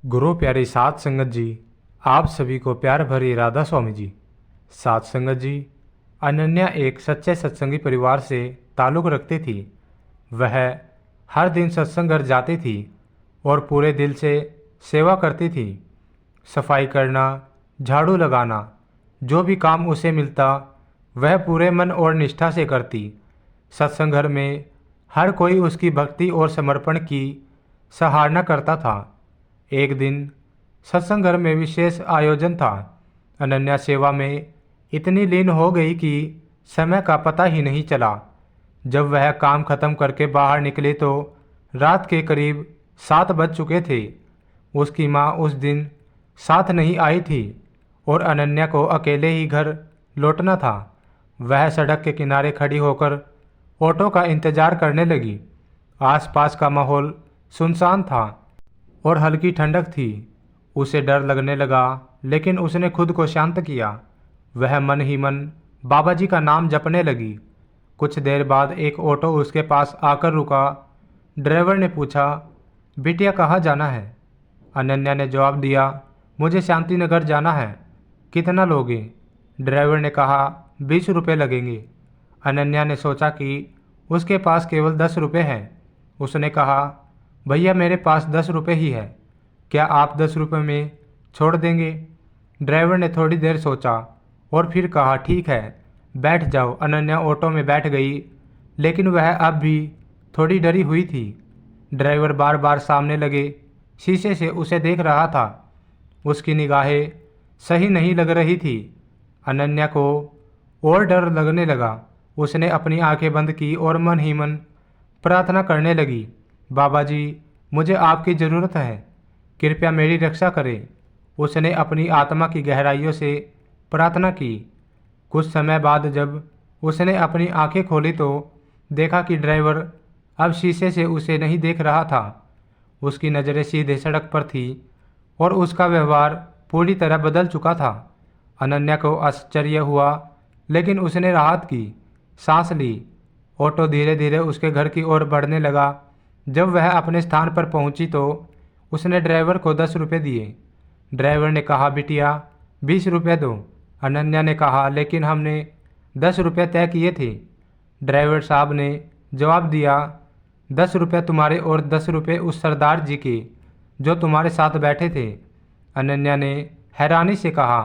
गुरु प्यारी साध संगत जी, आप सभी को प्यार भरी राधा स्वामी जी। साध संगत जी, अनन्या एक सच्चे सत्संगी परिवार से ताल्लुक़ रखती थी। वह हर दिन सत्संग घर जाती थी और पूरे दिल से सेवा करती थी। सफाई करना, झाड़ू लगाना, जो भी काम उसे मिलता वह पूरे मन और निष्ठा से करती। सत्संग घर में हर कोई उसकी भक्ति और समर्पण की सराहना करता था। एक दिन सत्संग घर में विशेष आयोजन था। अनन्या सेवा में इतनी लीन हो गई कि समय का पता ही नहीं चला। जब वह काम खत्म करके बाहर निकली तो रात के करीब 7 बज चुके थे। उसकी माँ उस दिन साथ नहीं आई थी और अनन्या को अकेले ही घर लौटना था। वह सड़क के किनारे खड़ी होकर ऑटो का इंतजार करने लगी। आसपास का माहौल सुनसान था और हल्की ठंडक थी। उसे डर लगने लगा, लेकिन उसने खुद को शांत किया। वह मन ही मन बाबा जी का नाम जपने लगी। कुछ देर बाद एक ऑटो उसके पास आकर रुका। ड्राइवर ने पूछा, बिटिया कहाँ जाना है? अनन्या ने जवाब दिया, मुझे शांति नगर जाना है। कितना लोगे? ड्राइवर ने कहा, 20 रुपये लगेंगे। अनन्या ने सोचा कि उसके पास केवल 10 रुपये हैं। उसने कहा, भैया मेरे पास 10 रुपये ही है, क्या आप 10 रुपये में छोड़ देंगे? ड्राइवर ने थोड़ी देर सोचा और फिर कहा, ठीक है, बैठ जाओ। अनन्या ऑटो में बैठ गई, लेकिन वह अब भी थोड़ी डरी हुई थी। ड्राइवर बार बार सामने लगे शीशे से उसे देख रहा था। उसकी निगाहें सही नहीं लग रही थी। अनन्या को और डर लगने लगा। उसने अपनी आंखें बंद की और मन ही मन प्रार्थना करने लगी, बाबा जी, मुझे आपकी ज़रूरत है, कृपया मेरी रक्षा करें। उसने अपनी आत्मा की गहराइयों से प्रार्थना की। कुछ समय बाद जब उसने अपनी आंखें खोली तो देखा कि ड्राइवर अब शीशे से उसे नहीं देख रहा था। उसकी नज़रें सीधे सड़क पर थी और उसका व्यवहार पूरी तरह बदल चुका था। अनन्या को आश्चर्य हुआ, लेकिन उसने राहत की सांस ली। ऑटो धीरे धीरे उसके घर की ओर बढ़ने लगा। जब वह अपने स्थान पर पहुंची तो उसने ड्राइवर को 10 रुपये दिए। ड्राइवर ने कहा, बिटिया 20 रुपये दो। अनन्या ने कहा, लेकिन हमने 10 रुपये तय किए थे। ड्राइवर साहब ने जवाब दिया, 10 रुपये तुम्हारे और 10 रुपये उस सरदार जी के जो तुम्हारे साथ बैठे थे। अनन्या ने हैरानी से कहा,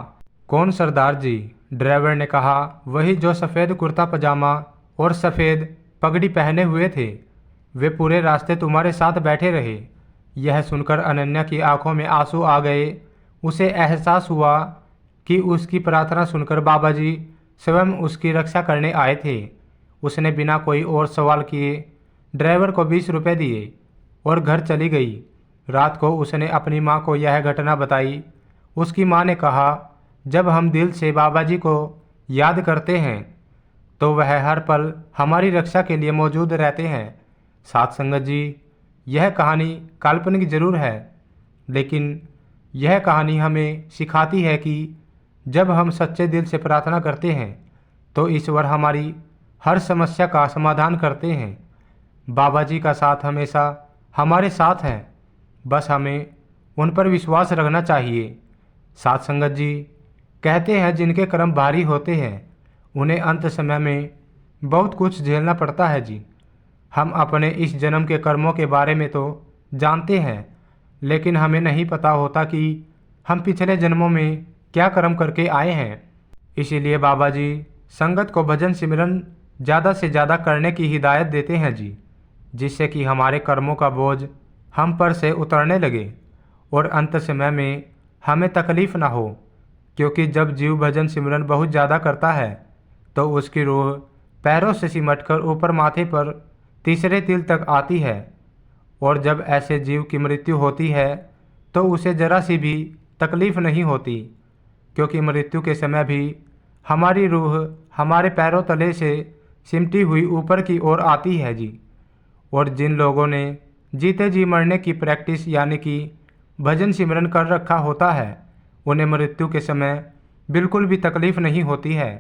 कौन सरदार जी? ड्राइवर ने कहा, वही जो सफ़ेद कुर्ता पजामा और सफ़ेद पगड़ी पहने हुए थे। वे पूरे रास्ते तुम्हारे साथ बैठे रहे। यह सुनकर अनन्या की आंखों में आंसू आ गए। उसे एहसास हुआ कि उसकी प्रार्थना सुनकर बाबा जी स्वयं उसकी रक्षा करने आए थे। उसने बिना कोई और सवाल किए ड्राइवर को 20 रुपये दिए और घर चली गई। रात को उसने अपनी माँ को यह घटना बताई। उसकी माँ ने कहा, जब हम दिल से बाबा जी को याद करते हैं तो वह हर पल हमारी रक्षा के लिए मौजूद रहते हैं। साथ संगत जी, यह कहानी काल्पनिक जरूर है, लेकिन यह कहानी हमें सिखाती है कि जब हम सच्चे दिल से प्रार्थना करते हैं तो ईश्वर हमारी हर समस्या का समाधान करते हैं। बाबा जी का साथ हमेशा हमारे साथ है, बस हमें उन पर विश्वास रखना चाहिए। साथ संगत जी, कहते हैं जिनके कर्म भारी होते हैं उन्हें अंत समय में बहुत कुछ झेलना पड़ता है जी। हम अपने इस जन्म के कर्मों के बारे में तो जानते हैं, लेकिन हमें नहीं पता होता कि हम पिछले जन्मों में क्या कर्म करके आए हैं। इसीलिए बाबा जी संगत को भजन सिमरन ज़्यादा से ज़्यादा करने की हिदायत देते हैं जी, जिससे कि हमारे कर्मों का बोझ हम पर से उतरने लगे और अंत समय में हमें तकलीफ़ ना हो। क्योंकि जब जीव भजन सिमरन बहुत ज़्यादा करता है तो उसकी रूह पैरों से सिमटकर ऊपर माथे पर तीसरे तिल तक आती है, और जब ऐसे जीव की मृत्यु होती है तो उसे जरा सी भी तकलीफ़ नहीं होती, क्योंकि मृत्यु के समय भी हमारी रूह हमारे पैरों तले से सिमटी हुई ऊपर की ओर आती है जी। और जिन लोगों ने जीते जी मरने की प्रैक्टिस यानी कि भजन सिमरन कर रखा होता है उन्हें मृत्यु के समय बिल्कुल भी तकलीफ़ नहीं होती है।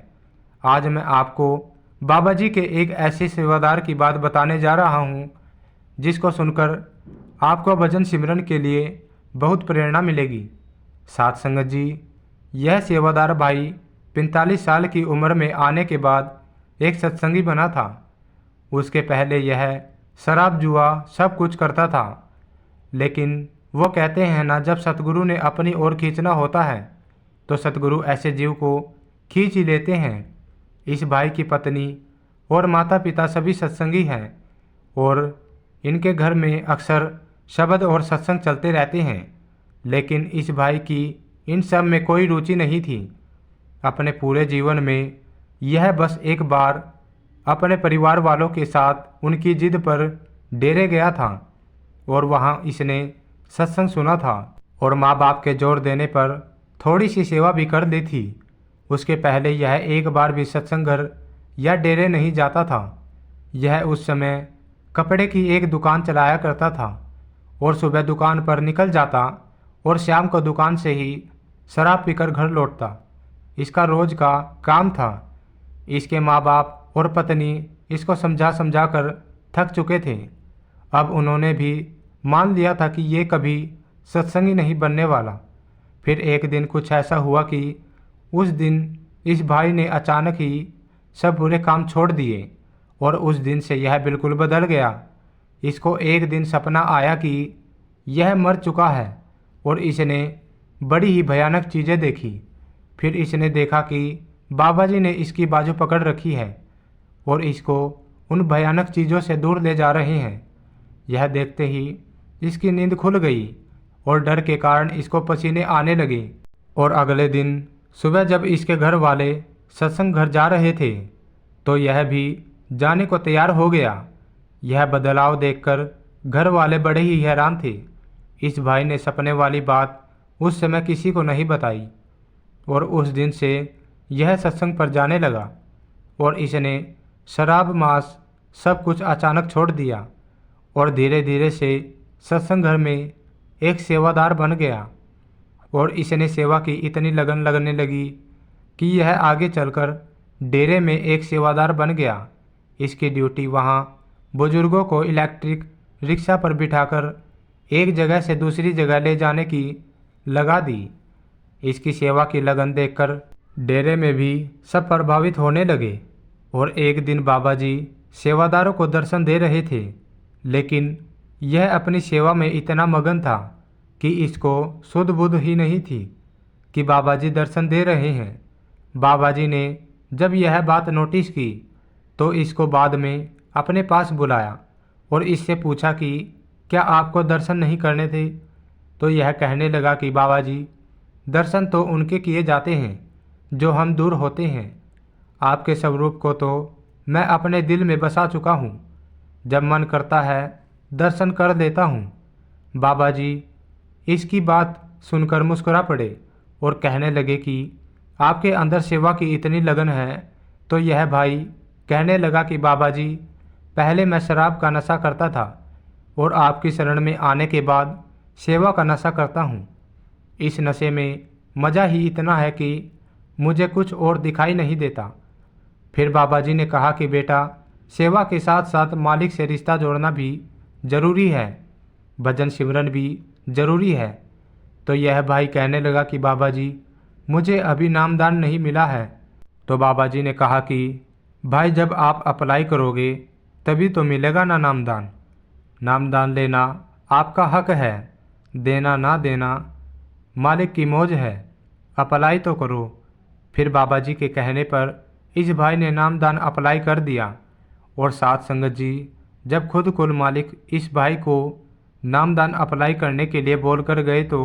आज मैं आपको बाबा जी के एक ऐसे सेवादार की बात बताने जा रहा हूँ जिसको सुनकर आपको भजन सिमरन के लिए बहुत प्रेरणा मिलेगी। साथ संगत जी, यह सेवादार भाई 45 साल की उम्र में आने के बाद एक सत्संगी बना था। उसके पहले यह शराब जुआ सब कुछ करता था, लेकिन वो कहते हैं ना, जब सतगुरु ने अपनी ओर खींचना होता है तो सतगुरु ऐसे जीव को खींच ही लेते हैं। इस भाई की पत्नी और माता पिता सभी सत्संगी हैं और इनके घर में अक्सर शब्द और सत्संग चलते रहते हैं, लेकिन इस भाई की इन सब में कोई रुचि नहीं थी। अपने पूरे जीवन में यह बस एक बार अपने परिवार वालों के साथ उनकी जिद पर डेरे गया था और वहाँ इसने सत्संग सुना था और माँ बाप के जोर देने पर थोड़ी सी सेवा भी कर दी थी। उसके पहले यह एक बार भी सत्संग घर या डेरे नहीं जाता था। यह उस समय कपड़े की एक दुकान चलाया करता था और सुबह दुकान पर निकल जाता और शाम को दुकान से ही शराब पीकर घर लौटता। इसका रोज का काम था। इसके माँ बाप और पत्नी इसको समझा समझा कर थक चुके थे। अब उन्होंने भी मान लिया था कि ये कभी सत्संगी नहीं बनने वाला। फिर एक दिन कुछ ऐसा हुआ कि उस दिन इस भाई ने अचानक ही सब बुरे काम छोड़ दिए और उस दिन से यह बिल्कुल बदल गया। इसको एक दिन सपना आया कि यह मर चुका है और इसने बड़ी ही भयानक चीज़ें देखी। फिर इसने देखा कि बाबा जी ने इसकी बाजू पकड़ रखी है और इसको उन भयानक चीज़ों से दूर ले जा रहे हैं। यह देखते ही इसकी नींद खुल गई और डर के कारण इसको पसीने आने लगे। और अगले दिन सुबह जब इसके घर वाले सत्संग घर जा रहे थे तो यह भी जाने को तैयार हो गया। यह बदलाव देखकर घर वाले बड़े ही हैरान थे। इस भाई ने सपने वाली बात उस समय किसी को नहीं बताई और उस दिन से यह सत्संग पर जाने लगा और इसने शराब मांस सब कुछ अचानक छोड़ दिया और धीरे धीरे से सत्संग घर में एक सेवादार बन गया और इसने सेवा की इतनी लगन लगने लगी कि यह आगे चलकर डेरे में एक सेवादार बन गया। इसकी ड्यूटी वहाँ बुजुर्गों को इलेक्ट्रिक रिक्शा पर बिठाकर एक जगह से दूसरी जगह ले जाने की लगा दी। इसकी सेवा की लगन देखकर डेरे में भी सब प्रभावित होने लगे और एक दिन बाबा जी सेवादारों को दर्शन दे रहे थे, लेकिन यह अपनी सेवा में इतना मगन था कि इसको सुध बुध ही नहीं थी कि बाबा जी दर्शन दे रहे हैं। बाबा जी ने जब यह बात नोटिस की तो इसको बाद में अपने पास बुलाया और इससे पूछा कि क्या आपको दर्शन नहीं करने थे? तो यह कहने लगा कि बाबा जी, दर्शन तो उनके किए जाते हैं जो हम दूर होते हैं। आपके स्वरूप को तो मैं अपने दिल में बसा चुका हूँ। जब मन करता है दर्शन कर लेता हूँ। बाबा जी इसकी बात सुनकर मुस्कुरा पड़े और कहने लगे कि आपके अंदर सेवा की इतनी लगन है। तो यह भाई कहने लगा कि बाबा जी, पहले मैं शराब का नशा करता था और आपकी शरण में आने के बाद सेवा का नशा करता हूँ। इस नशे में मज़ा ही इतना है कि मुझे कुछ और दिखाई नहीं देता। फिर बाबा जी ने कहा कि बेटा, सेवा के साथ साथ मालिक से रिश्ता जोड़ना भी ज़रूरी है, भजन सिमरन भी ज़रूरी है। तो यह भाई कहने लगा कि बाबा जी, मुझे अभी नामदान नहीं मिला है। तो बाबा जी ने कहा कि भाई, जब आप अप्लाई करोगे तभी तो मिलेगा ना नामदान। नामदान लेना आपका हक है, देना ना देना मालिक की मौज है। अप्लाई तो करो। फिर बाबा जी के कहने पर इस भाई ने नामदान अप्लाई कर दिया और साथ संगत जी, जब खुद कुल मालिक इस भाई को नामदान अप्लाई करने के लिए बोल कर गए तो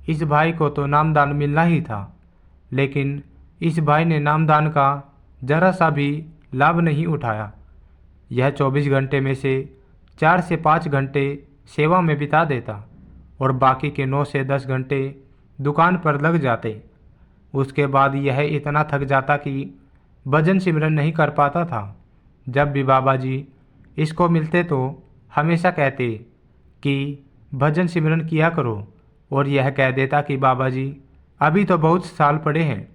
इस भाई को तो नामदान मिलना ही था, लेकिन इस भाई ने नामदान का जरा सा भी लाभ नहीं उठाया। यह 24 घंटे में से 4 से 5 घंटे सेवा में बिता देता और बाकी के 9 से 10 घंटे दुकान पर लग जाते। उसके बाद यह इतना थक जाता कि भजन सिमरन नहीं कर पाता था। जब भी बाबा जी इसको मिलते तो हमेशा कहते कि भजन सिमरन किया करो और यह कह देता कि बाबा जी, अभी तो बहुत साल पड़े हैं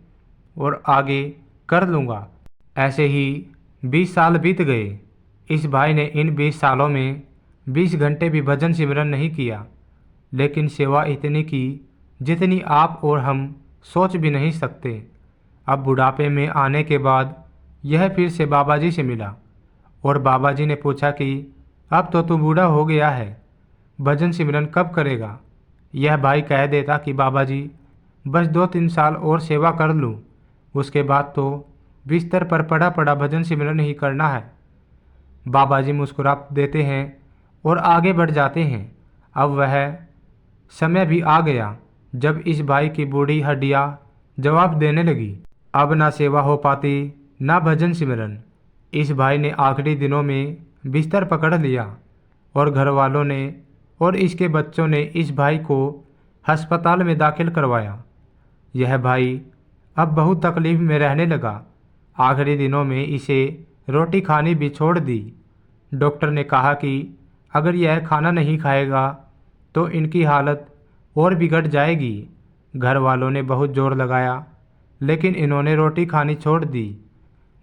और आगे कर लूँगा। ऐसे ही 20 साल बीत गए। इस भाई ने इन 20 सालों में 20 घंटे भी भजन सिमरन नहीं किया। लेकिन सेवा इतनी की जितनी आप और हम सोच भी नहीं सकते। अब बुढ़ापे में आने के बाद यह फिर से बाबा जी से मिला और बाबा जी ने पूछा कि अब तो तू बूढ़ा हो गया है, भजन सिमरन कब करेगा। यह भाई कह देता कि बाबा जी बस 2-3 साल और सेवा कर लूँ, उसके बाद तो बिस्तर पर पड़ा पड़ा भजन सिमरन ही करना है। बाबा जी मुस्कुरा देते हैं और आगे बढ़ जाते हैं। अब वह समय भी आ गया जब इस भाई की बूढ़ी हड्डियाँ जवाब देने लगी। अब ना सेवा हो पाती ना भजन सिमरन। इस भाई ने आखिरी दिनों में बिस्तर पकड़ लिया और घर वालों ने और इसके बच्चों ने इस भाई को अस्पताल में दाखिल करवाया। यह भाई अब बहुत तकलीफ में रहने लगा। आखिरी दिनों में इसे रोटी खानी भी छोड़ दी। डॉक्टर ने कहा कि अगर यह खाना नहीं खाएगा तो इनकी हालत और बिगड़ जाएगी। घर वालों ने बहुत जोर लगाया लेकिन इन्होंने रोटी खानी छोड़ दी।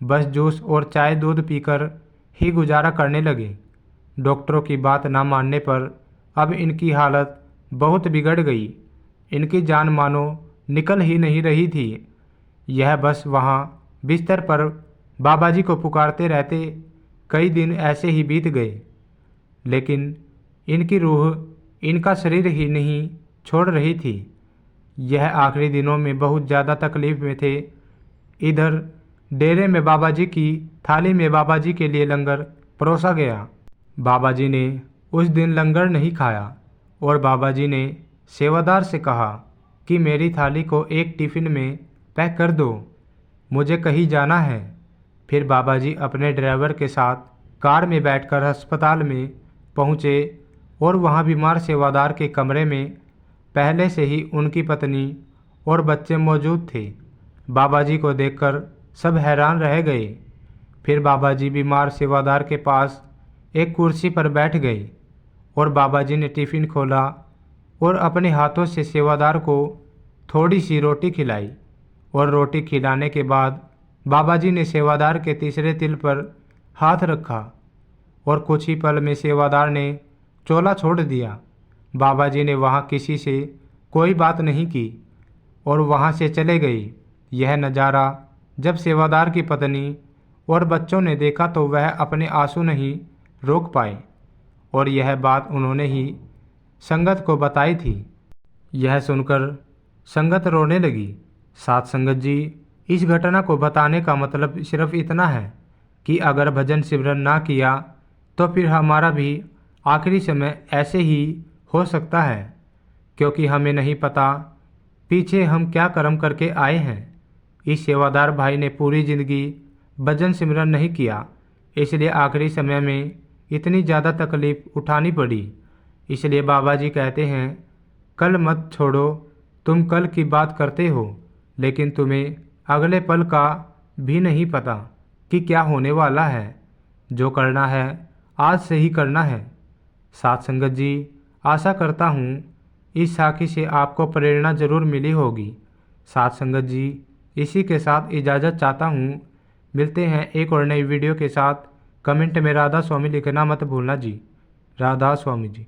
बस जूस और चाय दूध पीकर ही गुजारा करने लगे। डॉक्टरों की बात ना मानने पर अब इनकी हालत बहुत बिगड़ गई। इनकी जान मानो निकल ही नहीं रही थी। यह बस वहाँ बिस्तर पर बाबा जी को पुकारते रहते। कई दिन ऐसे ही बीत गए लेकिन इनकी रूह इनका शरीर ही नहीं छोड़ रही थी। यह आखिरी दिनों में बहुत ज़्यादा तकलीफ में थे। इधर डेरे में बाबा जी की थाली में बाबा जी के लिए लंगर परोसा गया। बाबा जी ने उस दिन लंगर नहीं खाया और बाबा जी ने सेवादार से कहा कि मेरी थाली को एक टिफ़िन में पैक कर दो, मुझे कहीं जाना है। फिर बाबा जी अपने ड्राइवर के साथ कार में बैठकर अस्पताल में पहुँचे और वहाँ बीमार सेवादार के कमरे में पहले से ही उनकी पत्नी और बच्चे मौजूद थे। बाबा जी को देखकर सब हैरान रह गए। फिर बाबा जी बीमार सेवादार के पास एक कुर्सी पर बैठ गए और बाबा जी ने टिफ़िन खोला और अपने हाथों से सेवादार को थोड़ी सी रोटी खिलाई और रोटी खिलाने के बाद बाबा जी ने सेवादार के तीसरे तिल पर हाथ रखा और कुछ ही पल में सेवादार ने चोला छोड़ दिया। बाबा जी ने वहाँ किसी से कोई बात नहीं की और वहाँ से चले गए। यह नज़ारा जब सेवादार की पत्नी और बच्चों ने देखा तो वह अपने आंसू नहीं रोक पाए और यह बात उन्होंने ही संगत को बताई थी। यह सुनकर संगत रोने लगी। साथ संगत जी, इस घटना को बताने का मतलब सिर्फ इतना है कि अगर भजन सिमरन ना किया तो फिर हमारा भी आखिरी समय ऐसे ही हो सकता है, क्योंकि हमें नहीं पता पीछे हम क्या कर्म करके आए हैं। इस सेवादार भाई ने पूरी ज़िंदगी भजन सिमरन नहीं किया, इसलिए आखिरी समय में इतनी ज़्यादा तकलीफ़ उठानी पड़ी। इसलिए बाबा जी कहते हैं, कल मत छोड़ो, तुम कल की बात करते हो लेकिन तुम्हें अगले पल का भी नहीं पता कि क्या होने वाला है। जो करना है आज से ही करना है। साथ संगत जी, आशा करता हूँ इस साखी से आपको प्रेरणा जरूर मिली होगी। साथ संगत जी, इसी के साथ इजाज़त चाहता हूँ। मिलते हैं एक और नई वीडियो के साथ। कमेंट में राधा स्वामी लिखना मत भूलना जी। राधा स्वामी जी।